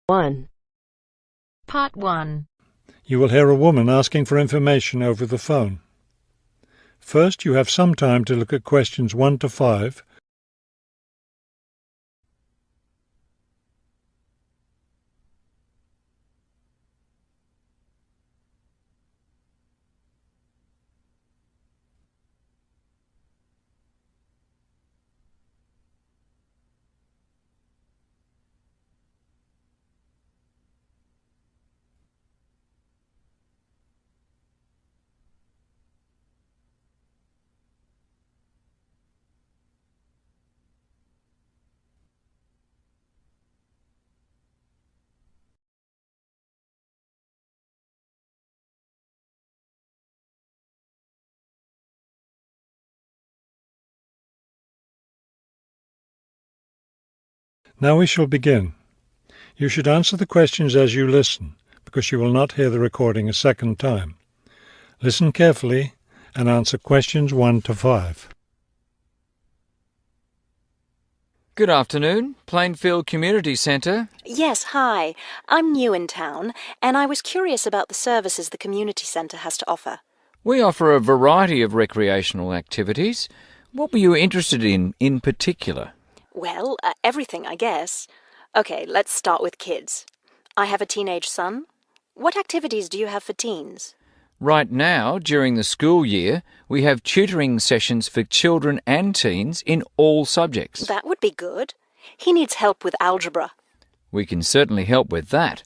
1. Part 1. You will hear a woman asking for information over the phone. First, you have some time to look at questions 1 to 5. Now we shall begin. You should answer the questions as you listen, because you will not hear the recording a second time. Listen carefully and answer questions 1 to 5. Good afternoon, Plainfield Community Centre. Yes, hi. I'm new in town, and I was curious about the services the community centre has to offer. We offer a variety of recreational activities. What were you interested in particular? Well, everything, I guess. Okay, let's start with kids. I have a teenage son. What activities do you have for teens? Right now, during the school year, we have tutoring sessions for children and teens in all subjects. That would be good. He needs help with algebra. We can certainly help with that.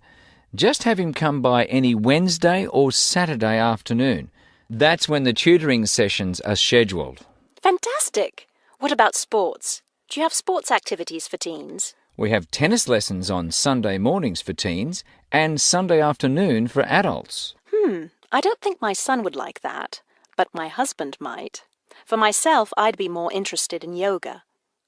Just have him come by any Wednesday or Saturday afternoon. That's when the tutoring sessions are scheduled. Fantastic! What about sports? Do you have sports activities for teens? We have tennis lessons on Sunday mornings for teens and Sunday afternoon for adults. I don't think my son would like that, but my husband might. For myself, I'd be more interested in yoga.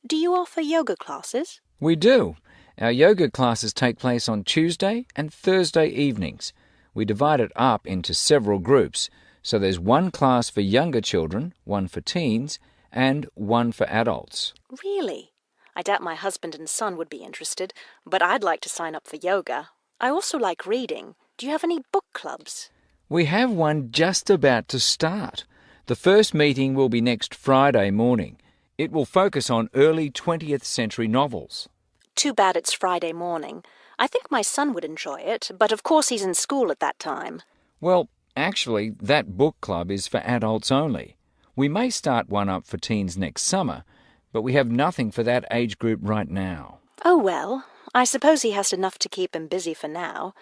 Do you offer yoga classes? We do. Our yoga classes take place on Tuesday and Thursday evenings. We divide it up into several groups, so there's one class for younger children, one for teens, and one for adults. Really? I doubt my husband and son would be interested, but I'd like to sign up for yoga. I also like reading. Do you have any book clubs? We have one just about to start. The first meeting will be next Friday morning. It will focus on early 20th century novels. Too bad it's Friday morning. I think my son would enjoy it, but of course he's in school at that time. Well, actually, that book club is for adults only. We may start one up for teens next summer, but we have nothing for that age group right now. Oh well, I suppose he has enough to keep him busy for now.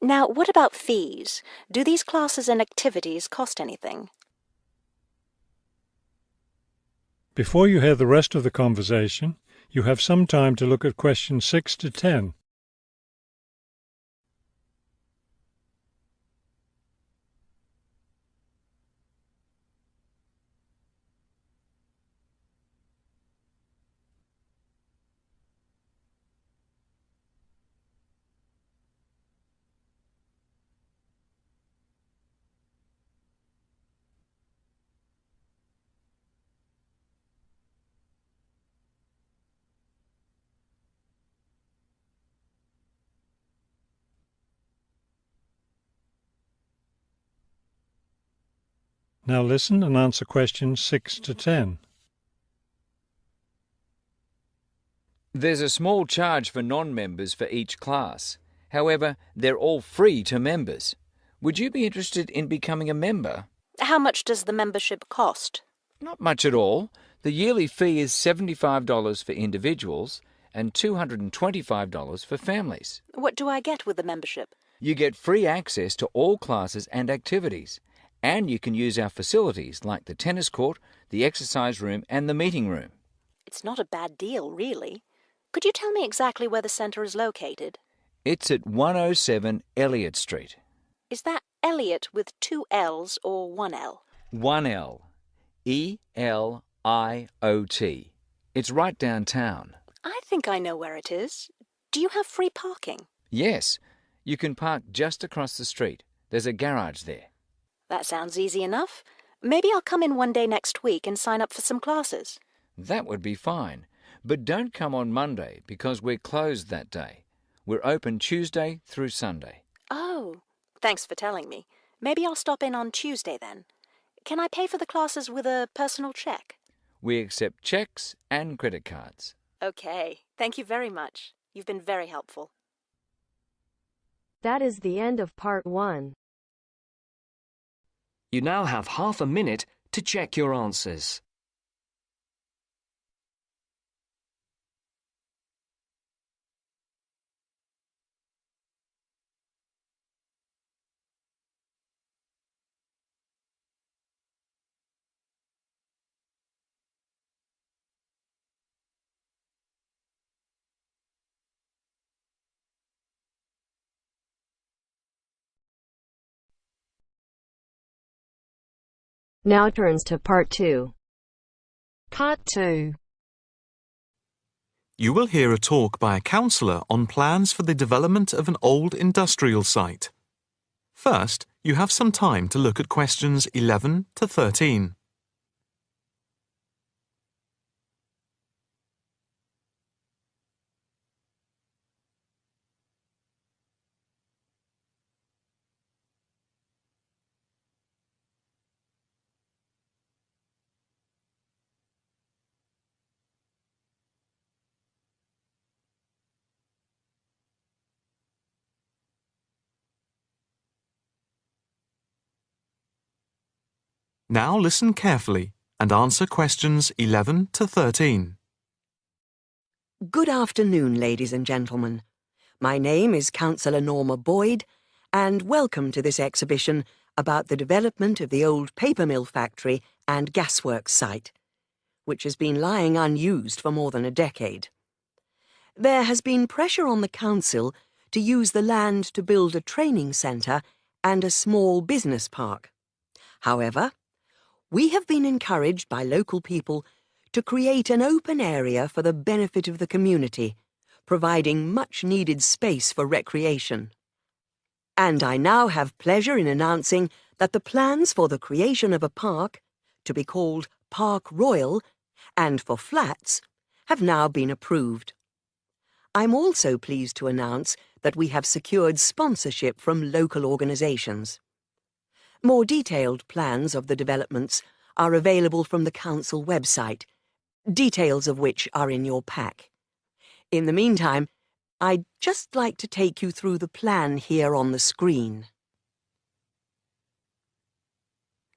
Now, what about fees? Do these classes and activities cost anything? Before you hear the rest of the conversation, you have some time to look at questions 6 to 10. Now listen and answer questions 6 to 10. There's a small charge for non-members for each class. However, they're all free to members. Would you be interested in becoming a member? How much does the membership cost? Not much at all. The yearly fee is $75 for individuals and $225 for families. What do I get with the membership? You get free access to all classes and activities, and you can use our facilities like the tennis court, the exercise room and the meeting room. It's not a bad deal, really. Could you tell me exactly where the centre is located? It's at 107 Elliott Street. Is that Elliot with 2 L's or 1 L? 1 L. E-L-I-O-T. It's right downtown. I think I know where it is. Do you have free parking? Yes. You can park just across the street. There's a garage there. That sounds easy enough. Maybe I'll come in one day next week and sign up for some classes. That would be fine. But don't come on Monday because we're closed that day. We're open Tuesday through Sunday. Oh, thanks for telling me. Maybe I'll stop in on Tuesday then. Can I pay for the classes with a personal cheque? We accept cheques and credit cards. Okay, thank you very much. You've been very helpful. That is the end of part 1. You now have half a minute to check your answers. Now turns to part 2. Part 2. You will hear a talk by a counsellor on plans for the development of an old industrial site. First, you have some time to look at questions 11 to 13. Now listen carefully and answer questions 11 to 13. Good afternoon, ladies and gentlemen. My name is Councillor Norma Boyd, and welcome to this exhibition about the development of the old paper mill factory and gasworks site, which has been lying unused for more than a decade. There has been pressure on the council to use the land to build a training centre and a small business park. However, we have been encouraged by local people to create an open area for the benefit of the community, providing much-needed space for recreation. And I now have pleasure in announcing that the plans for the creation of a park, to be called Park Royal, and for flats, have now been approved. I'm also pleased to announce that we have secured sponsorship from local organisations. More detailed plans of the developments are available from the council website, details of which are in your pack. In the meantime, I'd just like to take you through the plan here on the screen.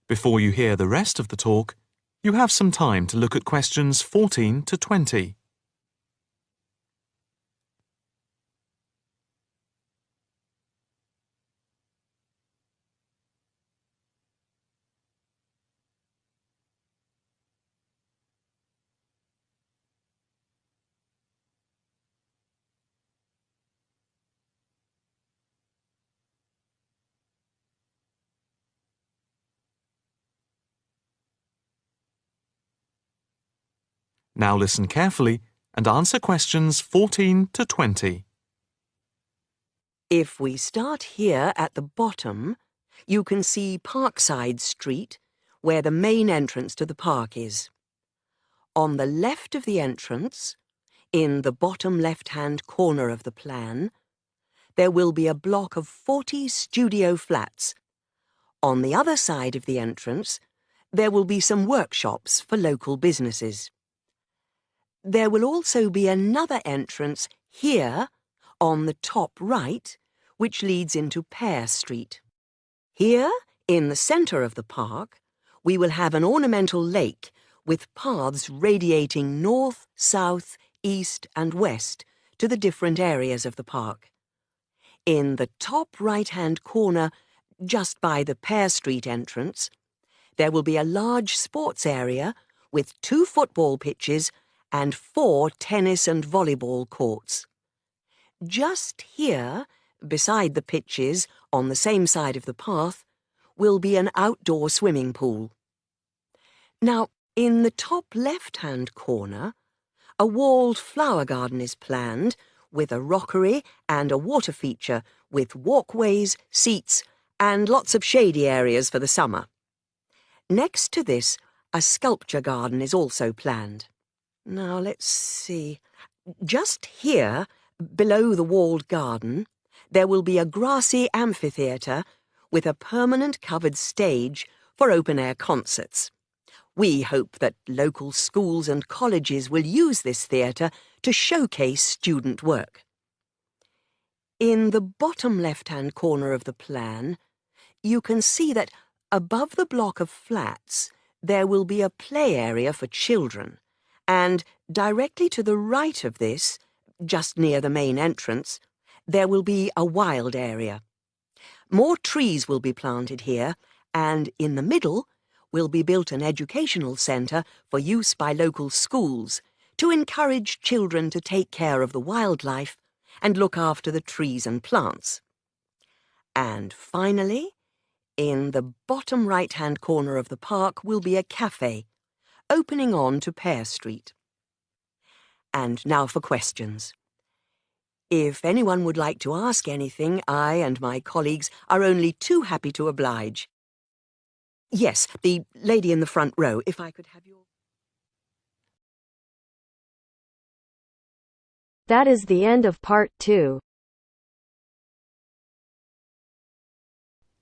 Before you hear the rest of the talk, you have some time to look at questions 14 to 20. Now listen carefully and answer questions 14 to 20. If we start here at the bottom, you can see Parkside Street, where the main entrance to the park is. On the left of the entrance, in the bottom left-hand corner of the plan, there will be a block of 40 studio flats. On the other side of the entrance, there will be some workshops for local businesses. There will also be another entrance here, on the top right, which leads into Pear Street. Here, in the centre of the park, we will have an ornamental lake with paths radiating north, south, east and west to the different areas of the park. In the top right-hand corner, just by the Pear Street entrance, there will be a large sports area with 2 football pitches and 4 tennis and volleyball courts. Just here, beside the pitches, on the same side of the path, will be an outdoor swimming pool. Now, in the top left-hand corner, a walled flower garden is planned, with a rockery and a water feature with walkways, seats, and lots of shady areas for the summer. Next to this, a sculpture garden is also planned. Now, let's see. Just here, Below the walled garden, there will be a grassy amphitheatre with a permanent covered stage for open-air concerts. We hope that local schools and colleges will use this theatre to showcase student work. In the bottom left-hand corner of the plan, you can see that above the block of flats there will be a play area for children, and directly to the right of this, just near the main entrance, there will be a wild area. More trees will be planted here, and in the middle will be built an educational centre for use by local schools to encourage children to take care of the wildlife and look after the trees and plants. And finally, in the bottom right-hand corner of the park will be a cafe, opening on to Pear Street. And now for questions. If anyone would like to ask anything, I and my colleagues are only too happy to oblige. Yes, the lady in the front row, if I could have your... That is the end of part 2.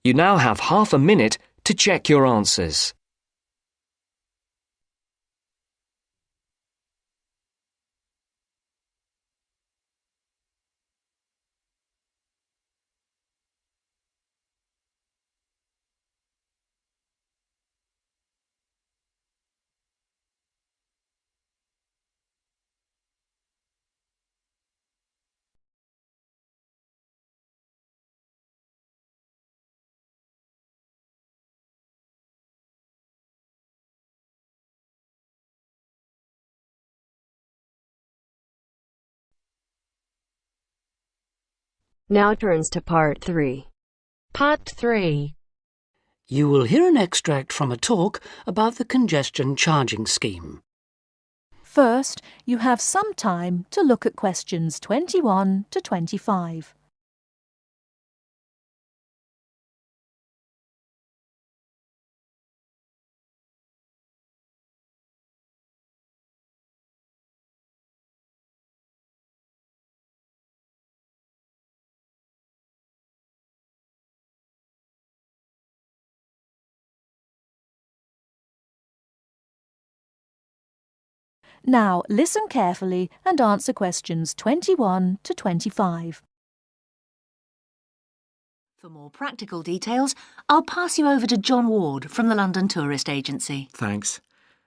You now have half a minute to check your answers. Now turns to part 3. Part 3. You will hear an extract from a talk about the congestion charging scheme. First, you have some time to look at questions 21 to 25. Now listen carefully and answer questions 21 to 25. For more practical details, I'll pass you over to John Ward from the London Tourist Agency. Thanks.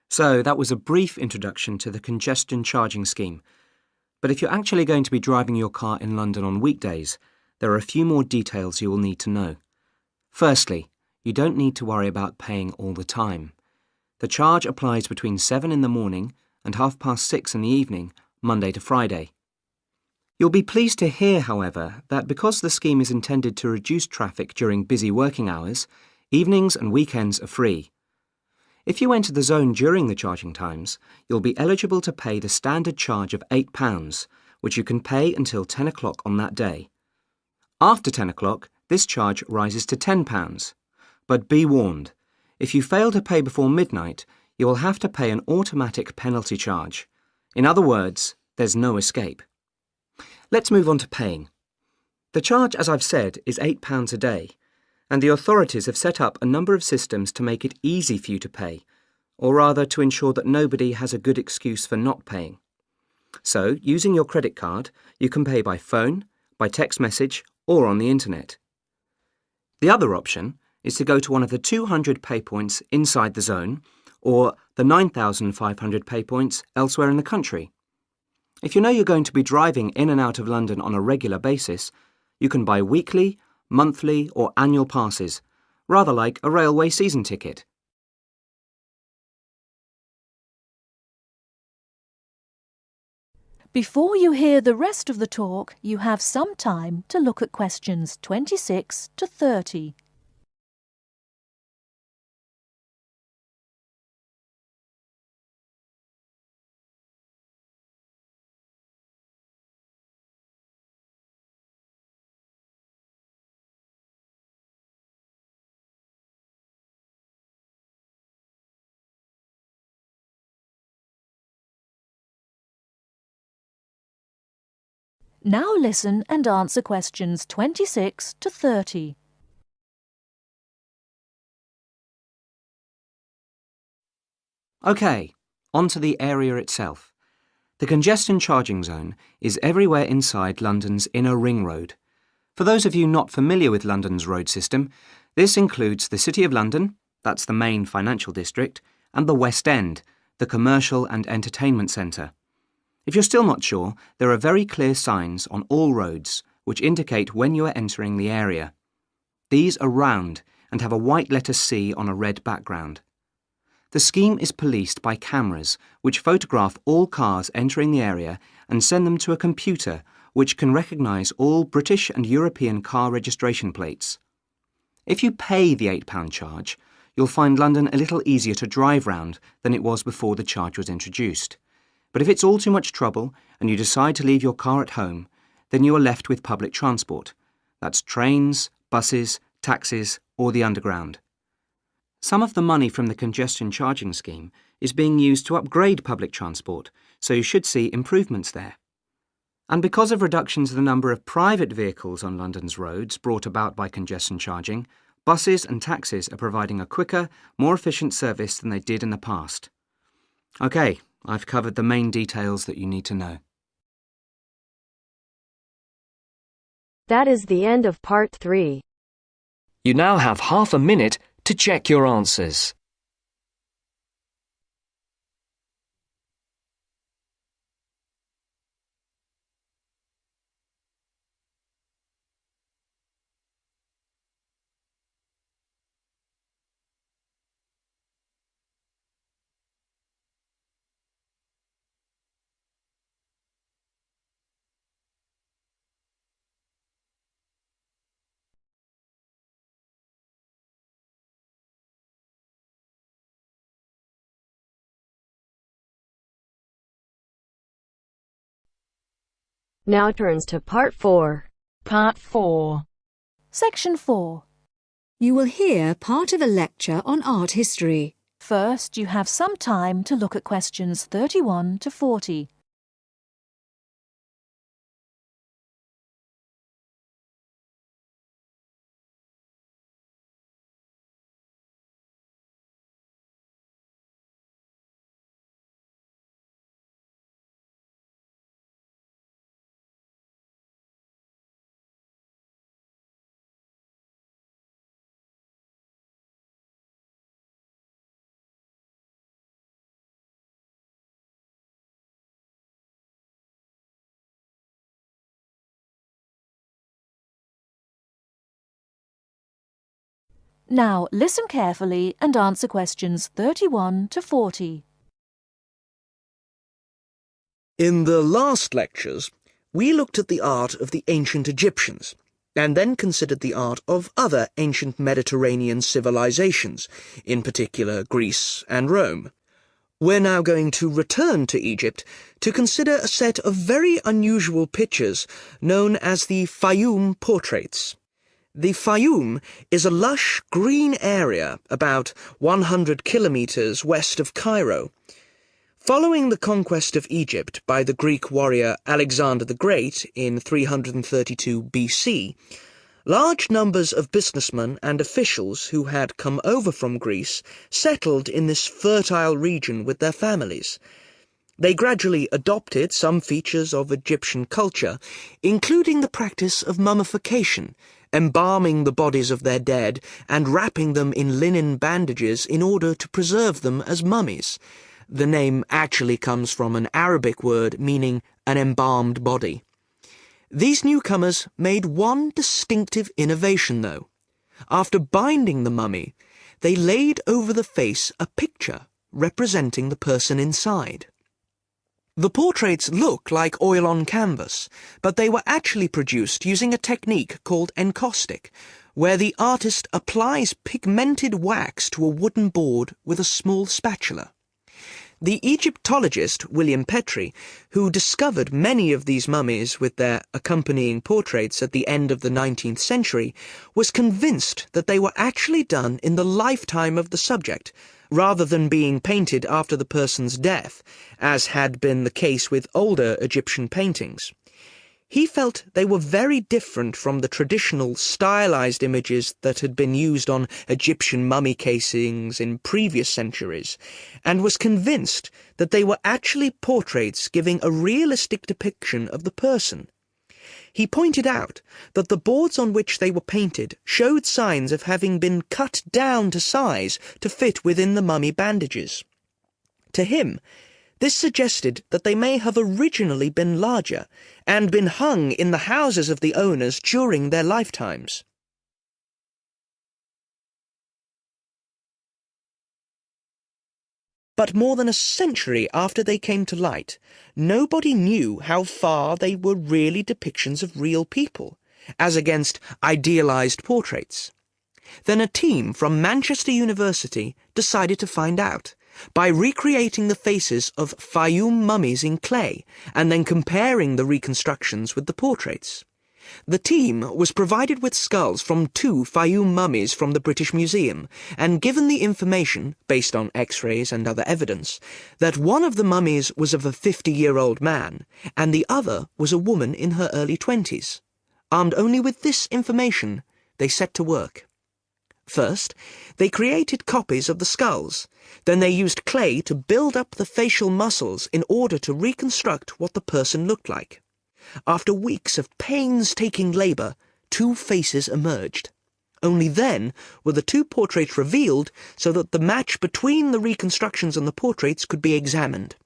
So that was a brief introduction to the congestion charging scheme. But if you're actually going to be driving your car in London on weekdays, there are a few more details you will need to know. Firstly, you don't need to worry about paying all the time. The charge applies between 7 in the morning and 6:30 in the evening, Monday to Friday. You'll be pleased to hear, however, that because the scheme is intended to reduce traffic during busy working hours, evenings and weekends are free. If you enter the zone during the charging times, you'll be eligible to pay the standard charge of £8, which you can pay until 10 o'clock on that day. After 10 o'clock, this charge rises to £10. But be warned, if you fail to pay before midnight, you will have to pay an automatic penalty charge. In other words, there's no escape. Let's move on to paying. The charge, as I've said, is £8 a day, and the authorities have set up a number of systems to make it easy for you to pay, or rather to ensure that nobody has a good excuse for not paying. So, using your credit card, you can pay by phone, by text message, or on the internet. The other option is to go to one of the 200 pay points inside the zone, or the 9,500 pay points elsewhere in the country. If you know you're going to be driving in and out of London on a regular basis, you can buy weekly, monthly or annual passes, rather like a railway season ticket. Before you hear the rest of the talk, you have some time to look at questions 26 to 30. Now listen and answer questions 26 to 30. OK, on to the area itself. The congestion charging zone is everywhere inside London's inner ring road. For those of you not familiar with London's road system, this includes the City of London, that's the main financial district, and the West End, the commercial and entertainment centre. If you're still not sure, there are very clear signs on all roads which indicate when you are entering the area. These are round and have a white letter C on a red background. The scheme is policed by cameras which photograph all cars entering the area and send them to a computer which can recognise all British and European car registration plates. If you pay the £8 charge, you'll find London a little easier to drive round than it was before the charge was introduced. But if it's all too much trouble and you decide to leave your car at home, then you are left with public transport. That's trains, buses, taxis, or the underground. Some of the money from the congestion charging scheme is being used to upgrade public transport, so you should see improvements there. And because of reductions in the number of private vehicles on London's roads brought about by congestion charging, buses and taxis are providing a quicker, more efficient service than they did in the past. OK, I've covered the main details that you need to know. That is the end of part 3. You now have half a minute to check your answers. Now turns to part 4. Part 4. Section 4. You will hear part of a lecture on art history. First, you have some time to look at questions 31 to 40. Now listen carefully and answer questions 31 to 40. In the last lectures, we looked at the art of the ancient Egyptians, and then considered the art of other ancient Mediterranean civilizations, in particular Greece and Rome. We're now going to return to Egypt to consider a set of very unusual pictures known as the Fayum portraits. The Fayum is a lush green area about 100 kilometers west of Cairo. Following the conquest of Egypt by the Greek warrior Alexander the Great in 332 BC, large numbers of businessmen and officials who had come over from Greece settled in this fertile region with their families. They gradually adopted some features of Egyptian culture, including the practice of mummification, embalming the bodies of their dead and wrapping them in linen bandages in order to preserve them as mummies. The name actually comes from an Arabic word meaning an embalmed body. These newcomers made one distinctive innovation, though. After binding the mummy, they laid over the face a picture representing the person inside. The portraits look like oil on canvas, but they were actually produced using a technique called encaustic, where the artist applies pigmented wax to a wooden board with a small spatula. The Egyptologist William Petrie, who discovered many of these mummies with their accompanying portraits at the end of the 19th century, was convinced that they were actually done in the lifetime of the subject, rather than being painted after the person's death, as had been the case with older Egyptian paintings. He felt they were very different from the traditional stylized images that had been used on Egyptian mummy casings in previous centuries, and was convinced that they were actually portraits giving a realistic depiction of the person. He pointed out that the boards on which they were painted showed signs of having been cut down to size to fit within the mummy bandages. To him, this suggested that they may have originally been larger and been hung in the houses of the owners during their lifetimes. But more than a century after they came to light, nobody knew how far they were really depictions of real people, as against idealized portraits. Then a team from Manchester University decided to find out, by recreating the faces of Fayum mummies in clay and then comparing the reconstructions with the portraits. The team was provided with skulls from 2 Fayum mummies from the British Museum and given the information, based on X-rays and other evidence, that one of the mummies was of a 50-year-old man and the other was a woman in her early 20s. Armed only with this information, they set to work. First, they created copies of the skulls. Then they used clay to build up the facial muscles in order to reconstruct what the person looked like. After weeks of painstaking labour, 2 faces emerged. Only then were the 2 portraits revealed so that the match between the reconstructions and the portraits could be examined.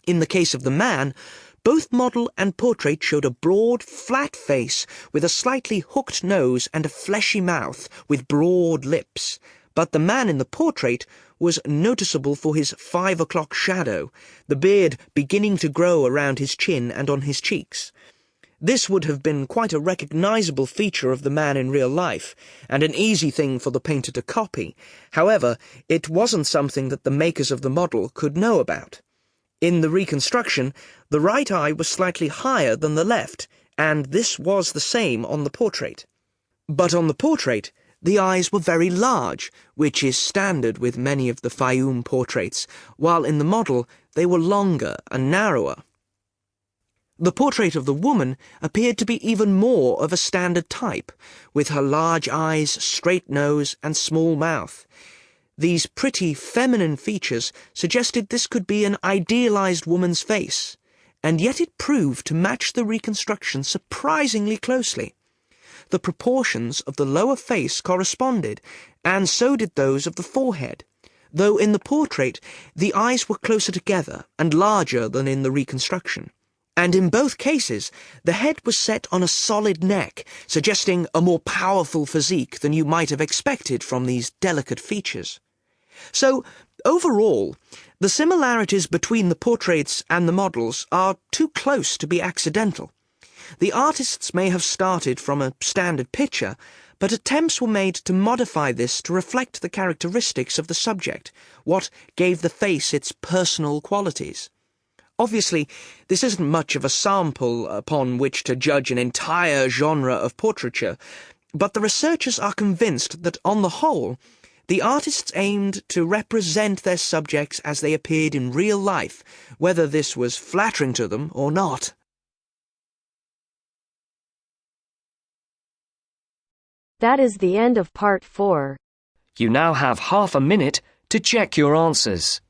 In the case of the man, both model and portrait showed a broad, flat face with a slightly hooked nose and a fleshy mouth with broad lips, but the man in the portrait was noticeable for his 5 o'clock shadow, the beard beginning to grow around his chin and on his cheeks. This would have been quite a recognizable feature of the man in real life, and an easy thing for the painter to copy. However, it wasn't something that the makers of the model could know about. In the reconstruction, the right eye was slightly higher than the left, and this was the same on the portrait. But on the portrait, the eyes were very large, which is standard with many of the Fayum portraits, while in the model they were longer and narrower. The portrait of the woman appeared to be even more of a standard type, with her large eyes, straight nose, and small mouth. These pretty feminine features suggested this could be an idealized woman's face, and yet it proved to match the reconstruction surprisingly closely. The proportions of the lower face corresponded, and so did those of the forehead, though in the portrait the eyes were closer together and larger than in the reconstruction. And in both cases, the head was set on a solid neck, suggesting a more powerful physique than you might have expected from these delicate features. So, overall, the similarities between the portraits and the models are too close to be accidental. The artists may have started from a standard picture, but attempts were made to modify this to reflect the characteristics of the subject, what gave the face its personal qualities. Obviously, this isn't much of a sample upon which to judge an entire genre of portraiture, but the researchers are convinced that, on the whole, the artists aimed to represent their subjects as they appeared in real life, whether this was flattering to them or not. That is the end of part 4. You now have half a minute to check your answers.